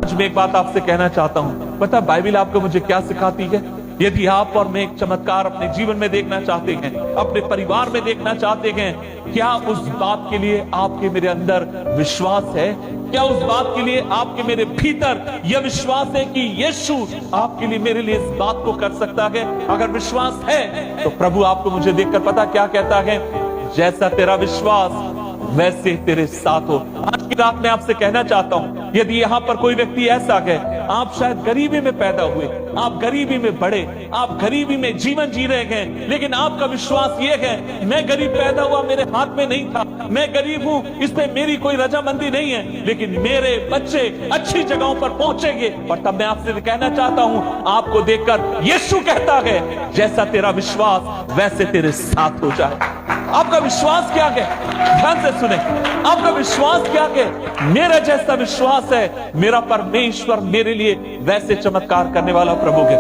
आज मैं एक बात आपसे कहना चाहता हूं, पता बाइबल आपको मुझे क्या सिखाती है? यदि आप और मैं एक चमत्कार अपने जीवन में देखना चाहते हैं, अपने परिवार में देखना चाहते हैं, क्या उस बात के लिए आपके मेरे अंदर विश्वास है? क्या उस बात के लिए आपके मेरे भीतर यह विश्वास है कि यीशु आपके लिए मेरे लिए इस बात को कर सकता है? अगर विश्वास है तो प्रभु आपको मुझे देखकर पता क्या कहता है? जैसा तेरा विश्वास वैसे तेरे साथ हो। आज की रात में आपसे कहना चाहता हूं, यदि यहां पर कोई व्यक्ति ऐसा है, आप शायद गरीबी में पैदा हुए, आप गरीबी में बढ़े, आप गरीबी में जीवन जी रहे हैं, लेकिन आपका विश्वास ये है मैं गरीब पैदा हुआ, मेरे हाथ में नहीं था, मैं गरीब हूं, इस पे मेरी कोई रजामंदी नहीं है, लेकिन मेरे बच्चे अच्छी जगहों पर पहुंचेंगे। और तब मैं आपसे कहना चाहता हूं, आपको देखकर यीशु कहता है जैसा तेरा विश्वास वैसे तेरे साथ हो जाए। आपका विश्वास क्या है? ध्यान से सुने, आपका विश्वास क्या है? मेरा जैसा विश्वास है, मेरा परमेश्वर मेरे लिए वैसे चमत्कार करने वाला प्रभु है।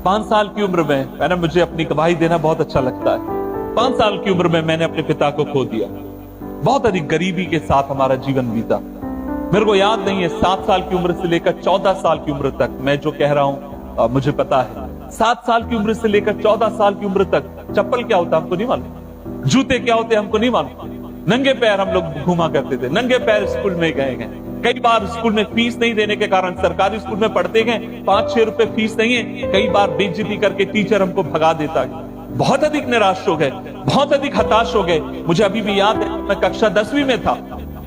5 साल की उम्र में मैंने, मुझे अपनी गवाही देना बहुत अच्छा लगता है, 5 साल की उम्र में मैंने अपने पिता को खो दिया। बहुत अधिक गरीबी के साथ हमारा जीवन बीता। मेरे को याद नहीं है 7 साल की उम्र से लेकर 14 साल की उम्र तक, मैं जो कह रहा हूं मुझे पता है, 7 साल की उम्र से लेकर 14 साल की उम्र तक चप्पल क्या होता हमको नहीं मालूम, जूते क्या होते हमको नहीं मालूम, नंगे पैर हम लोग घूमा करते थे, नंगे पैर स्कूल में गए हैं। कई बार स्कूल में फीस नहीं देने के कारण, सरकारी स्कूल में पढ़ते हैं, 5-6 रुपए फीस नहीं है, कई बार बेइज्जती करके टीचर हमको भगा देता है। बहुत अधिक निराश हो गए, बहुत अधिक हताश हो गए। मुझे अभी भी याद है, मैं कक्षा 10वीं में था।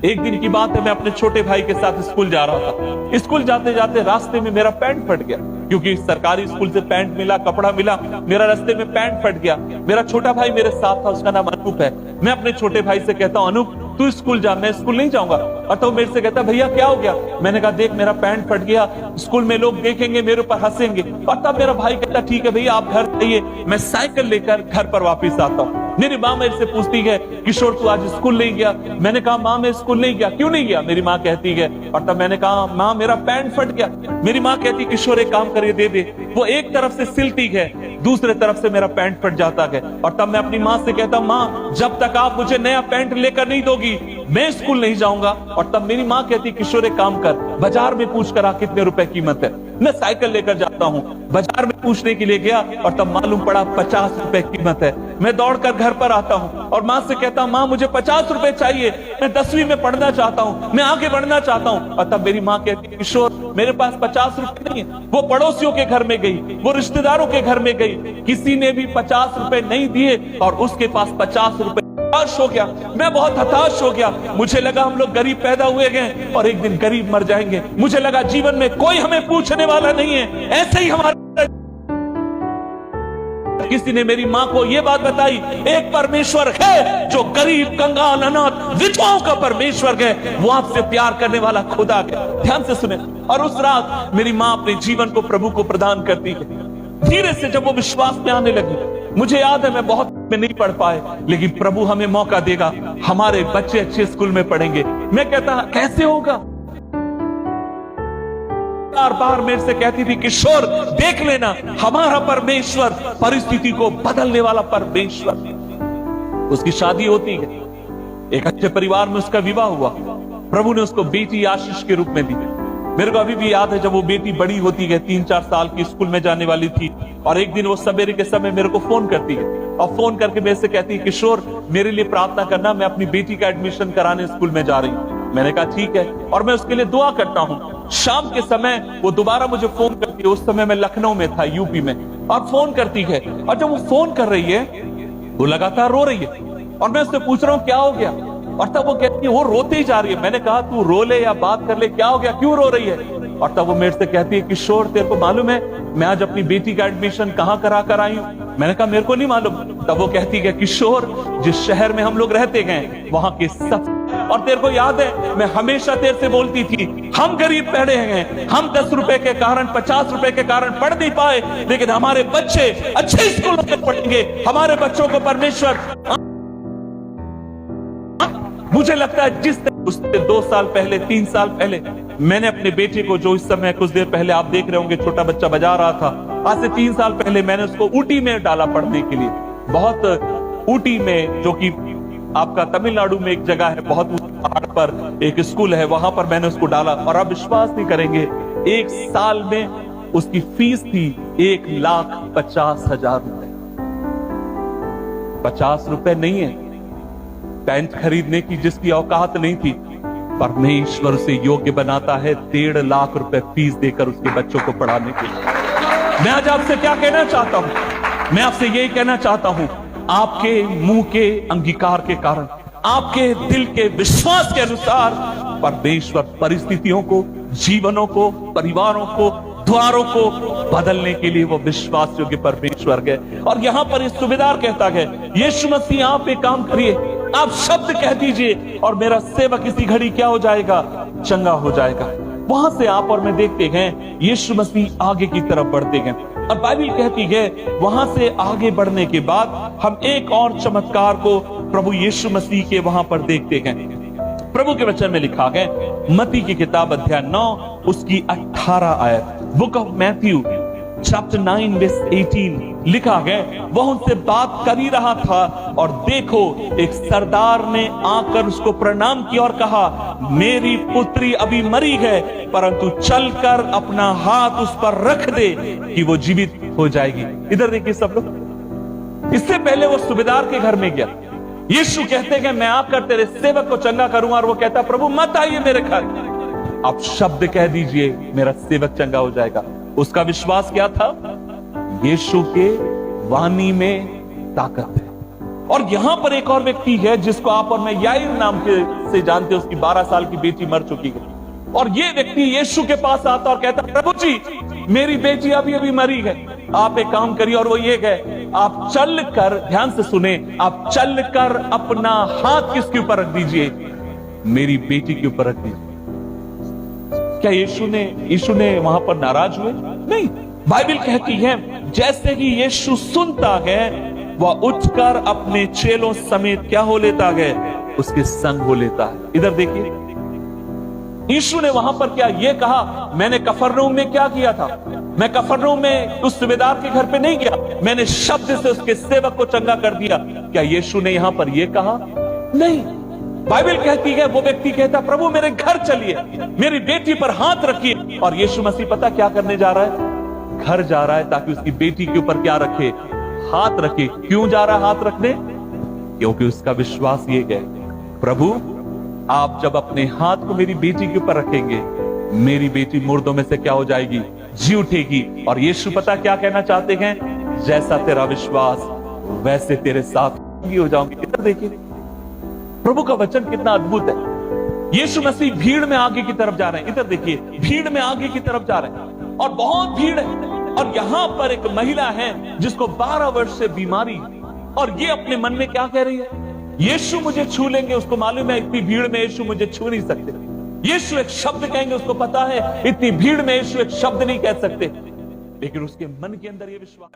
एक दिन की बात है, मैं अपने छोटे भाई के साथ स्कूल जा रहा था। स्कूल जाते जाते रास्ते में मेरा पैंट फट गया, क्योंकि सरकारी स्कूल से पैंट मिला, कपड़ा मिला, मेरा रास्ते में पैंट फट गया। मेरा छोटा भाई मेरे साथ था, उसका नाम अनूप है। मैं अपने छोटे भाई से कहता हूं, अनूप तू स्कूल जा, मैं स्कूल नहीं जाऊंगा। और तो मेरे से कहता, भैया क्या हो गया? मैंने कहा देख मेरा पैंट फट गया, स्कूल में लोग देखेंगे, मेरे ऊपर हंसेंगे। और तब मेरा भाई कहता ठीक है भैया आप घर जाइए, मैं साइकिल लेकर घर पर वापिस आता हूँ। मेरी माँ मेरे से पूछती है, किशोर तू आज स्कूल नहीं गया? मैंने कहा माँ मैं स्कूल नहीं गया। क्यों नहीं गया? मेरी माँ कहती है, और तब मैंने कहा माँ मेरा पैंट फट गया। मेरी माँ कहती किशोर एक काम करिए दे दे। वो एक तरफ से सिलती है, दूसरे तरफ से मेरा पैंट फट जाता है। और तब मैं अपनी माँ से कहता हूँ, माँ जब तक आप मुझे नया पैंट लेकर नहीं दोगी मैं स्कूल नहीं जाऊंगा। और तब मेरी माँ कहती किशोर एक काम कर, बाजार में पूछ कर आ कितने रुपए कीमत है। मैं साइकिल लेकर जाता हूँ, बाजार में पूछने के लिए गया और तब मालूम पड़ा 50 रुपए कीमत है। मैं दौड़कर घर पर आता हूँ और माँ से कहता हूँ माँ मुझे 50 रुपए चाहिए, मैं 10वीं में पढ़ना चाहता हूँ, मैं आगे बढ़ना चाहता हूँ। और तब मेरी माँ कहती किशोर मेरे पास 50 रुपए नहीं है। वो पड़ोसियों के घर में गई, वो रिश्तेदारों के घर में गई, किसी ने भी 50 रुपए नहीं दिए और उसके पास 50 रुपए। हताश हो गया, मैं बहुत हताश हो गया। मुझे लगा हम लोग गरीब पैदा हुए हैं और एक दिन गरीब मर जाएंगे। मुझे लगा जीवन में कोई हमें पूछने वाला नहीं है। ऐसे ही हमारा किसी ने मेरी माँ को यह बात बताई, एक परमेश्वर है जो गरीब कंगाल अनाथ विधवाओं का परमेश्वर है, वो आपसे प्यार करने वाला खुदा है। ध्यान से सुने। और उस रात मेरी माँ अपने जीवन को प्रभु को प्रदान करती है। धीरे से जब वो विश्वास में आने लगी, मुझे याद है मैं बहुत में नहीं पढ़ पाए, लेकिन प्रभु हमें मौका देगा, हमारे बच्चे अच्छे स्कूल में पढ़ेंगे। मैं कहता कैसे होगा? बार बार मेरे से कहती थी किशोर देख लेना, हमारा परमेश्वर परिस्थिति को बदलने वाला परमेश्वर। उसकी शादी होती है, एक अच्छे परिवार में उसका विवाह हुआ, प्रभु ने उसको बेटी आशीष के रूप में दी। मेरे को अभी भी याद है जब वो बेटी बड़ी होती है, 3-4 साल की, स्कूल में जाने वाली थी, और एक दिन वो सवेरे के समय मेरे को फोन करती है और फोन करके मेरे से कहती है किशोर मेरे लिए प्रार्थना करना, मैं अपनी बेटी का एडमिशन कराने स्कूल में जा रही हूँ। मैंने कहा ठीक है, और मैं उसके लिए दुआ करता हूँ। शाम के समय वो दोबारा मुझे फोन करती है, उस समय मैं लखनऊ में था, यूपी में, और फोन करती है। और जब वो फोन कर रही है वो लगातार रो रही है और मैं उससे पूछ रहा हूँ क्या हो गया, और तब वो कहती है वो रोती ही जा रही है। मैंने कहा तू रो ले या बात कर ले, क्या हो गया, क्यों रो रही है? और तब वो मेरे से कहती है किशोर तेरे को मालूम है मैं आज अपनी बेटी का एडमिशन कहाँ करा कर आई हूँ? मैंने कहा मेरे को नहीं मालूम। तब वो कहती है किशोर जिस शहर में हम लोग रहते हैं वहां के सब, और तेरे को याद है मैं हमेशा तेरे से बोलती थी हम गरीब पढ़े हैं, हम 10 रुपए के कारण 50 रुपए के कारण पढ़ नहीं पाए, लेकिन हमारे बच्चे अच्छे स्कूलों में पढ़ेंगे, हमारे बच्चों को परमेश्वर। मुझे लगता है जिस उससे 2 साल पहले 3 साल पहले मैंने अपने बेटे को, जो इस समय कुछ देर पहले आप देख रहे होंगे छोटा बच्चा बजा रहा था, आज से 3 साल पहले मैंने उसको ऊटी में डाला पढ़ने के लिए। बहुत ऊटी में, जो कि आपका तमिलनाडु में एक जगह है, बहुत पहाड़ पर एक स्कूल है, वहां पर मैंने उसको डाला और आप विश्वास नहीं करेंगे, एक साल में उसकी फीस थी 1,50,000 रुपए। 50 रुपए नहीं है पैंट खरीदने की जिसकी औकात नहीं थी, परमेश्वर से योग्य बनाता है 1.5 लाख रुपए फीस देकर उसके बच्चों को पढ़ाने के लिए। मैं आज आपसे क्या कहना चाहता हूं, मैं आपसे यही कहना चाहता हूं, आपके मुंह के अंगीकार के कारण, आपके दिल के विश्वास के अनुसार परमेश्वर परिस्थितियों को, जीवनों को, परिवारों को, द्वारों को बदलने के लिए वो विश्वास योग्य परमेश्वर गए। और यहां पर इस सूबेदार कहता है, यीशु मसीह आप एक काम करिए, आप शब्द कह दीजिए और मेरा सेवक इसी घड़ी क्या हो जाएगा, चंगा हो जाएगा। वहां से आप और मैं देखते हैं यीशु मसीह आगे की तरफ बढ़ते हैं और बाइबल कहती है वहां से आगे बढ़ने के बाद हम एक और चमत्कार को प्रभु यीशु मसीह के वहां पर देखते हैं। प्रभु के वचन में लिखा है, मत्ती की किताब अध्याय 9 उसकी 18 आयत, book of Matthew chapter 9 verse 18 लिखा है, वह उनसे बात कर ही रहा था और देखो एक सरदार ने आकर उसको प्रणाम किया और कहा, मेरी पुत्री अभी मरी है, परंतु चलकर अपना हाथ उस पर रख दे कि वो जीवित हो जाएगी। इधर देखिए सब लोग, इससे पहले वो सूबेदार के घर में गया, यीशु कहते हैं मैं आकर तेरे सेवक को चंगा करूंगा, और वो कहता प्रभु मत आइए मेरे घर, आप शब्द कह दीजिए मेरा सेवक चंगा हो जाएगा। उसका विश्वास क्या था, यीशु के वाणी में ताकत है। और यहां पर एक और व्यक्ति है जिसको आप और मैं याईर नाम से जानते हैं, उसकी 12 साल की बेटी मर चुकी है, और ये व्यक्ति यीशु के पास आता और कहता प्रभु जी मेरी बेटी अभी अभी मरी है, आप एक काम करिए, और वो ये है आप चल कर, ध्यान से सुने, आप चल कर अपना हाथ किसके ऊपर रख दीजिए, मेरी बेटी के ऊपर रख दीजिए। क्या यीशु ने वहां पर नाराज हुए? नहीं, बाइबल कहती है जैसे ही यीशु सुनता है वह उठकर अपने चेलों समेत क्या हो लेता है, उसके संग हो लेता है। इधर देखिए, यीशु ने वहां पर क्या ये कहा, मैंने कफरनहूम में क्या किया था, मैं कफरनहूम में उस सूबेदार के घर पे नहीं गया, मैंने शब्द से उसके सेवक को चंगा कर दिया। क्या यीशु ने यहां पर यह कहा? नहीं, बाइबल कहती है वो व्यक्ति कहता प्रभु मेरे घर चलिए, मेरी बेटी पर हाथ रखिए, और यीशु मसीह पता क्या करने जा रहा है, घर जा रहा है ताकि उसकी बेटी के ऊपर क्या रखे, हाथ रखे। क्यों जा रहा है हाथ रखने? क्योंकि उसका विश्वास ये है, प्रभु आप जब अपने हाथ को मेरी बेटी के ऊपर रखेंगे, मेरी बेटी मुर्दों में से क्या हो जाएगी, जी उठेगी। और यीशु पता क्या कहना चाहते हैं, जैसा तेरा विश्वास वैसे तेरे साथ हो जाऊंगी। इधर देखिए प्रभु का वचन कितना अद्भुत है। यीशु मसीह भीड़ में आगे की तरफ जा रहे हैं, इधर देखिए भीड़ में आगे की तरफ जा रहे हैं और बहुत भीड़ है, और यहां पर एक महिला है जिसको 12 वर्ष से बीमारी है, और ये अपने मन में क्या कह रही है, यीशु मुझे छू लेंगे, उसको मालूम है इतनी भीड़ में यीशु मुझे छू नहीं सकते। यीशु एक शब्द कहेंगे, उसको पता है इतनी भीड़ में यीशु एक शब्द नहीं कह सकते, लेकिन उसके मन के अंदर ये विश्वास